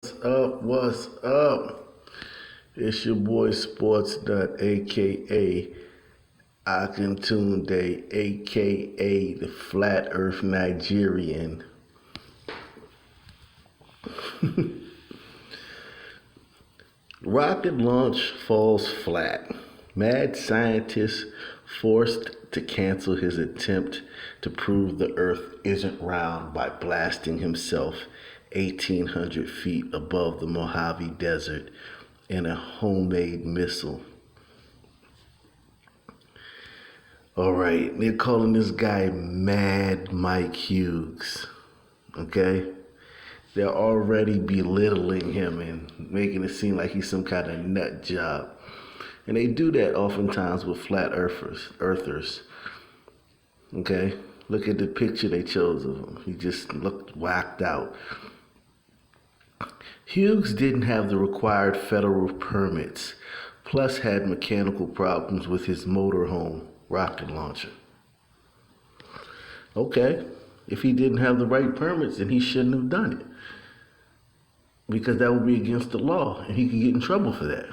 What's up? It's your boy Sports Nut, aka Akintunde, aka the Flat Earth Nigerian. Rocket launch falls flat. Mad scientist forced to cancel his attempt to prove the Earth isn't round by blasting himself 1,800 feet above the Mojave Desert in a homemade missile. All right, they're calling this guy Mad Mike Hughes. Okay? They're already belittling him and making it seem like he's some kind of nut job. And they do that oftentimes with flat earthers. Okay? Look at the picture they chose of him. He just looked whacked out. Hughes didn't have the required federal permits, plus had mechanical problems with his motorhome rocket launcher. Okay, if he didn't have the right permits, then he shouldn't have done it. Because that would be against the law, and he could get in trouble for that.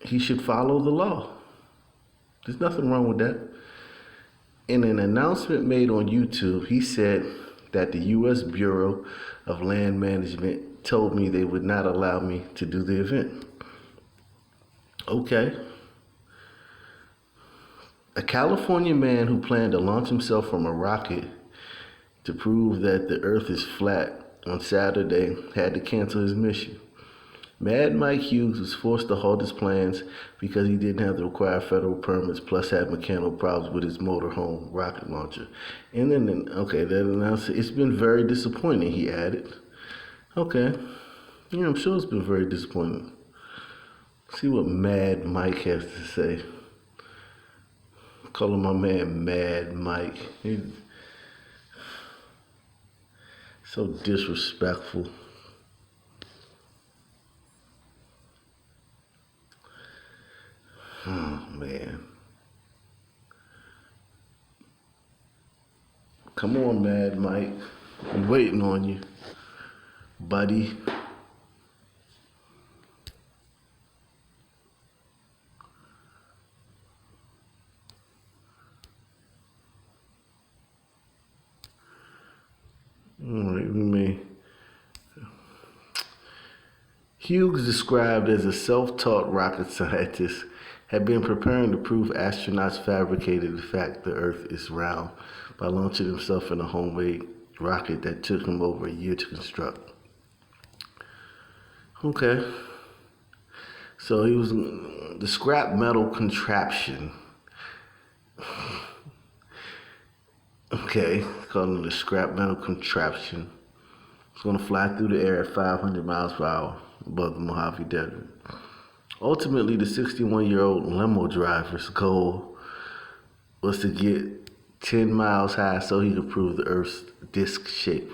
He should follow the law. There's nothing wrong with that. In an announcement made on YouTube, he said that the U.S. Bureau of Land Management told me they would not allow me to do the event. Okay. A California man who planned to launch himself from a rocket to prove that the earth is flat on Saturday had to cancel his mission. Mad Mike Hughes was forced to halt his plans because he didn't have the required federal permits, plus had mechanical problems with his motorhome rocket launcher. And then, that announced it's been very disappointing, he added. Okay, yeah, I'm sure it's been very disappointing. See what Mad Mike has to say. Calling my man Mad Mike. He's so disrespectful. Oh, man. Come on, Mad Mike. I'm waiting on you, buddy. All right, we may. Hughes, described as a self-taught rocket scientist, had been preparing to prove astronauts fabricated the fact the Earth is round by launching himself in a homemade rocket that took him over a year to construct. Okay. So he was the scrap metal contraption. Okay, calling it a scrap metal contraption. It's going to fly through the air at 500 miles per hour above the Mojave Desert. Ultimately, the 61-year-old limo driver's goal was to get 10 miles high so he could prove the Earth's disc shape.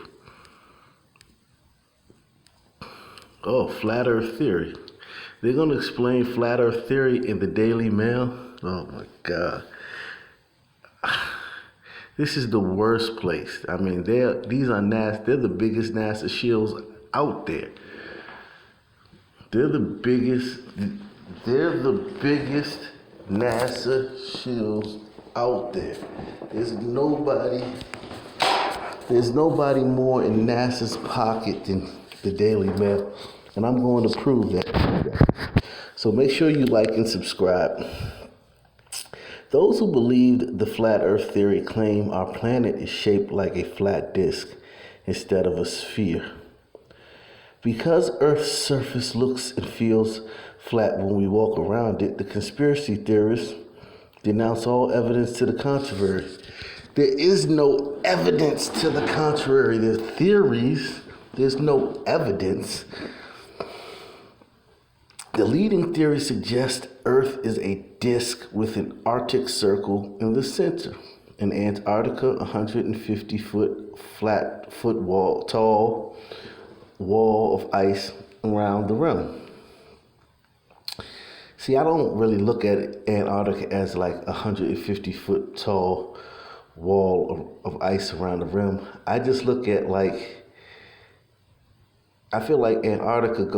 Oh, flat Earth theory. They're going to explain flat Earth theory in the Daily Mail. Oh my God. This is the worst place. I mean, they're the biggest NASA shills out there. They're the biggest NASA shills out there. There's nobody more in NASA's pocket than the Daily Mail. And I'm going to prove that. So make sure you like and subscribe. Those who believed the flat earth theory claim our planet is shaped like a flat disk instead of a sphere. Because Earth's surface looks and feels flat when we walk around it, the conspiracy theorists denounce all evidence to the contrary. There is no evidence to the contrary. There's theories, there's no evidence. The leading theory suggests Earth is a disk with an Arctic Circle in the center, and Antarctica 150-foot tall wall of ice around the rim. See, I don't really look at Antarctica as like a 150-foot tall wall of ice around the rim. I just look at like I feel like Antarctica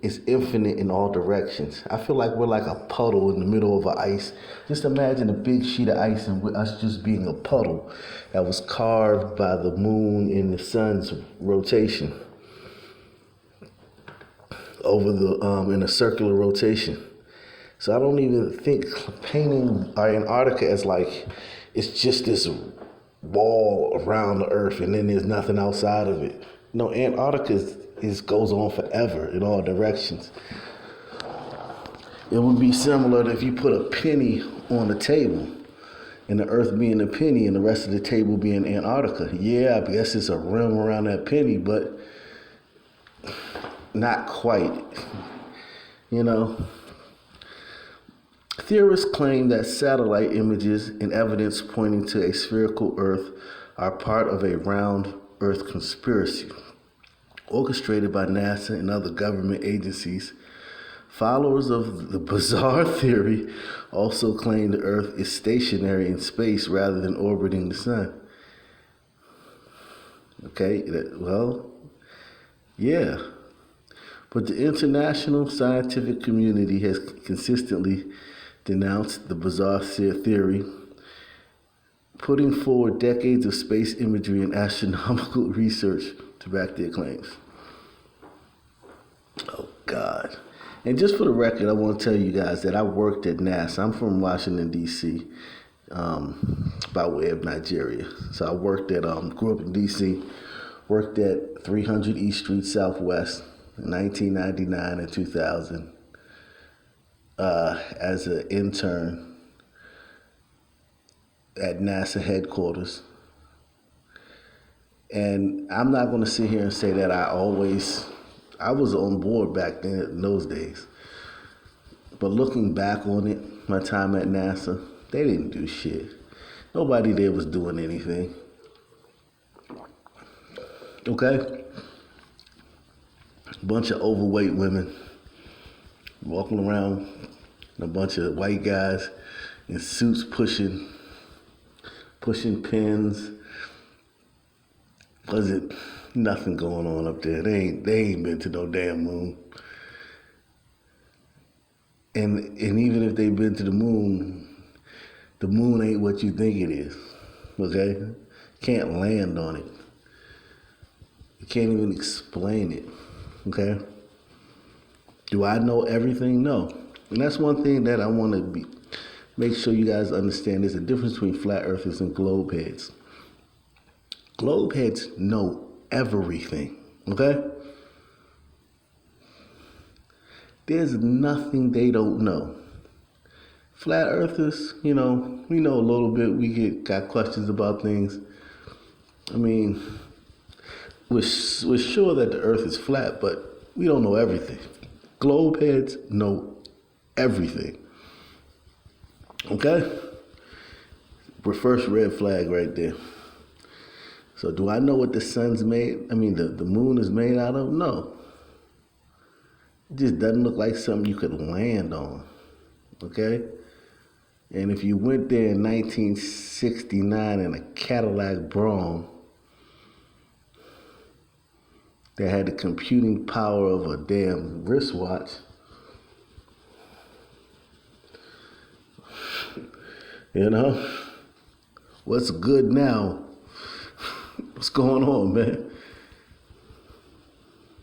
is infinite in all directions. I feel like we're like a puddle in the middle of ice. Just imagine a big sheet of ice and with us just being a puddle that was carved by the moon and the sun's rotation over in a circular rotation. So I don't even think painting our Antarctica as like it's just this wall around the earth and then there's nothing outside of it. No, Antarctica goes on forever in all directions. It would be similar to if you put a penny on a table and the earth being a penny and the rest of the table being Antarctica. Yeah, I guess it's a rim around that penny, but not quite, you know. Theorists claim that satellite images and evidence pointing to a spherical Earth are part of a round Earth conspiracy orchestrated by NASA and other government agencies. Followers of the bizarre theory also claim the Earth is stationary in space rather than orbiting the sun. Okay, well, yeah. But the international scientific community has consistently denounced the bizarre theory, putting forward decades of space imagery and astronomical research to back their claims. Oh, God. And just for the record, I want to tell you guys that I worked at NASA. I'm from Washington, D.C., by way of Nigeria. So I worked grew up in D.C., worked at 300 East Street Southwest in 1999 and 2000 as an intern at NASA headquarters. And I'm not going to sit here and say that I was on board back then in those days. But looking back on it, my time at NASA, they didn't do shit. Nobody there was doing anything. Okay? A bunch of overweight women walking around, and a bunch of white guys in suits pushing pins. Wasn't nothing going on up there. They ain't been to no damn moon. And even if they've been to the moon ain't what you think it is. Okay? Can't land on it. You can't even explain it. Okay? Do I know everything? No. And that's one thing that I want to make sure you guys understand. There's a difference between flat earthers and globe heads. Globe heads know everything, okay? There's nothing they don't know. Flat earthers, we know a little bit. We got questions about things. I mean, we're sure that the earth is flat, but we don't know everything. Globe heads know everything. Okay? We're first red flag right there. So do I know what the sun's made? I mean, the moon is made out of? No. It just doesn't look like something you could land on. Okay? And if you went there in 1969 in a Cadillac Brougham that had the computing power of a damn wristwatch, what's good now? What's going on, man?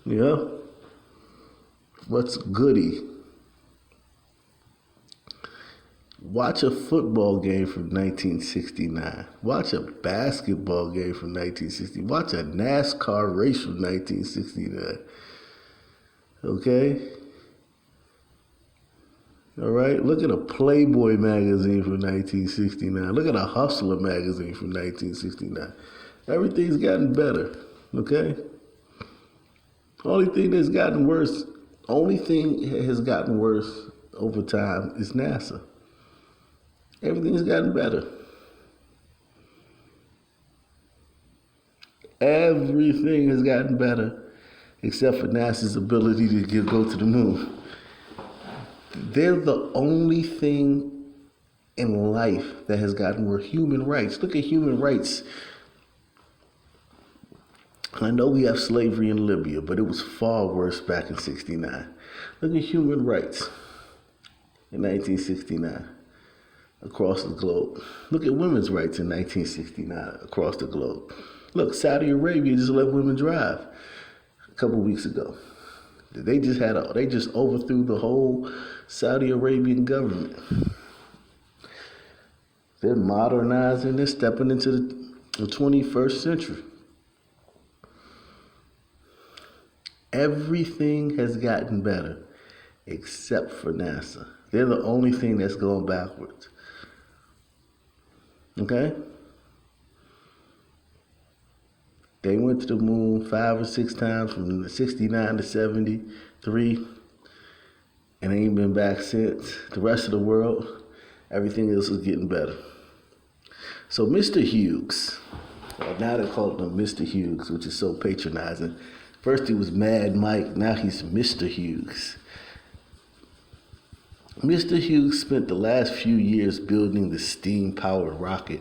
Yeah? What's goody? Watch a football game from 1969. Watch a basketball game from 1960. Watch a NASCAR race from 1969. Okay? All right? Look at a Playboy magazine from 1969. Look at a Hustler magazine from 1969. Everything's gotten better, okay? Only thing has gotten worse over time is NASA. Everything's gotten better. Everything has gotten better except for NASA's ability to go to the moon. They're the only thing in life that has gotten worse. Human rights. Look at human rights I know we have slavery in Libya, but it was far worse back in 69. Look at human rights in 1969 across the globe. Look at women's rights in 1969 across the globe. Look, Saudi Arabia just let women drive a couple weeks ago. They just overthrew the whole Saudi Arabian government. They're modernizing, they're stepping into the 21st century. Everything has gotten better except for NASA. They're the only thing that's going backwards. Okay? They went to the moon 5 or 6 times from 69 to 73 and ain't been back since. The rest of the world, everything else is getting better. So Mr. Hughes, now they call him Mr. Hughes, which is so patronizing. First he was Mad Mike, now he's Mr. Hughes. Mr. Hughes spent the last few years building the steam-powered rocket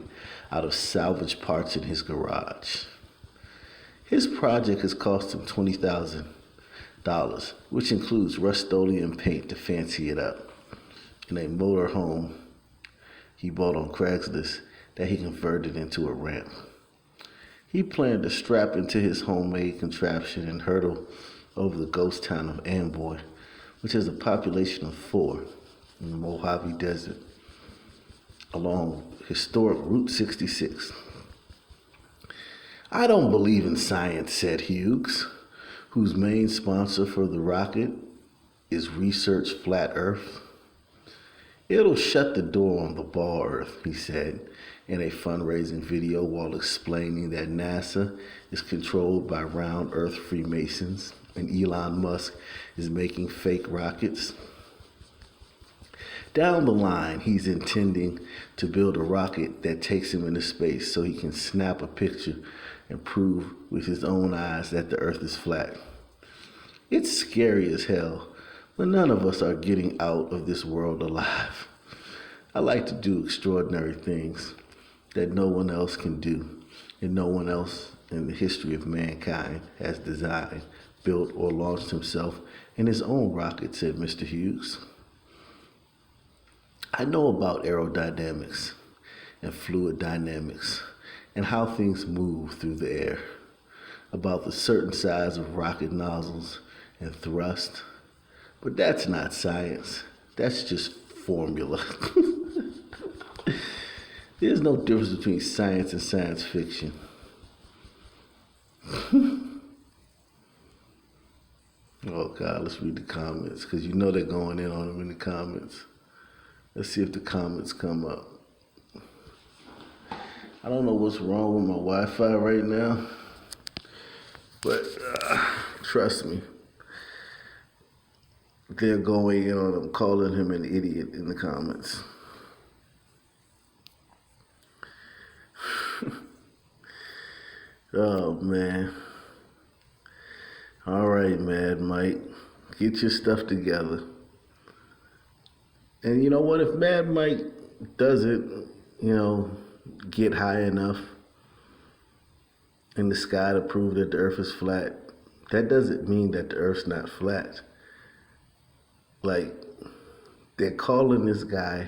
out of salvaged parts in his garage. His project has cost him $20,000, which includes Rust-Oleum paint to fancy it up, and a motor home he bought on Craigslist that he converted into a ramp. He planned to strap into his homemade contraption and hurtle over the ghost town of Amboy, which has a population of 4 in the Mojave Desert, along historic Route 66. I don't believe in science, said Hughes, whose main sponsor for the rocket is Research Flat Earth. It'll shut the door on the ball Earth, he said in a fundraising video while explaining that NASA is controlled by round Earth Freemasons and Elon Musk is making fake rockets. Down the line, he's intending to build a rocket that takes him into space so he can snap a picture and prove with his own eyes that the Earth is flat. It's scary as hell, but none of us are getting out of this world alive. I like to do extraordinary things that no one else can do, and no one else in the history of mankind has designed, built, or launched himself in his own rocket, said Mr. Hughes. I know about aerodynamics and fluid dynamics and how things move through the air, about the certain size of rocket nozzles and thrust, but that's not science. That's just formula. There's no difference between science and science fiction. Oh God, let's read the comments, because you know they're going in on them in the comments. Let's see if the comments come up. I don't know what's wrong with my Wi-Fi right now, but trust me, they're going in on him, calling him an idiot in the comments. Oh, man. All right, Mad Mike. Get your stuff together. And you know what? If Mad Mike doesn't, get high enough in the sky to prove that the Earth is flat, that doesn't mean that the Earth's not flat. Like, they're calling this guy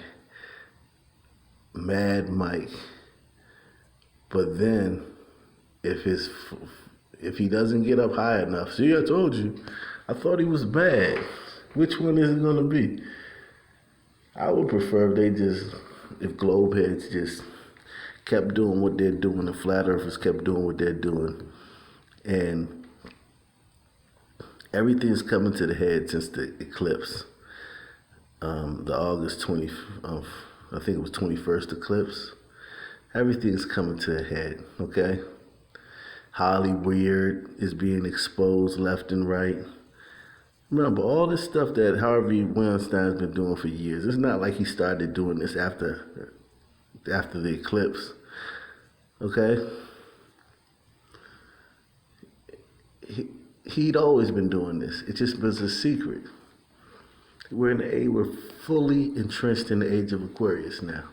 Mad Mike. But then, if he doesn't get up high enough, see, I told you, I thought he was bad. Which one is it gonna be? I would prefer if globeheads just kept doing what they're doing, the flat earthers kept doing what they're doing, and everything's coming to the head since the eclipse, the August 20, I think it was 21st eclipse. Everything's coming to a head, okay? Hollywood is being exposed left and right. Remember, all this stuff that Harvey Weinstein's been doing for years, it's not like he started doing this after the eclipse, okay? He'd always been doing this. It just was a secret. We're fully entrenched in the age of Aquarius now.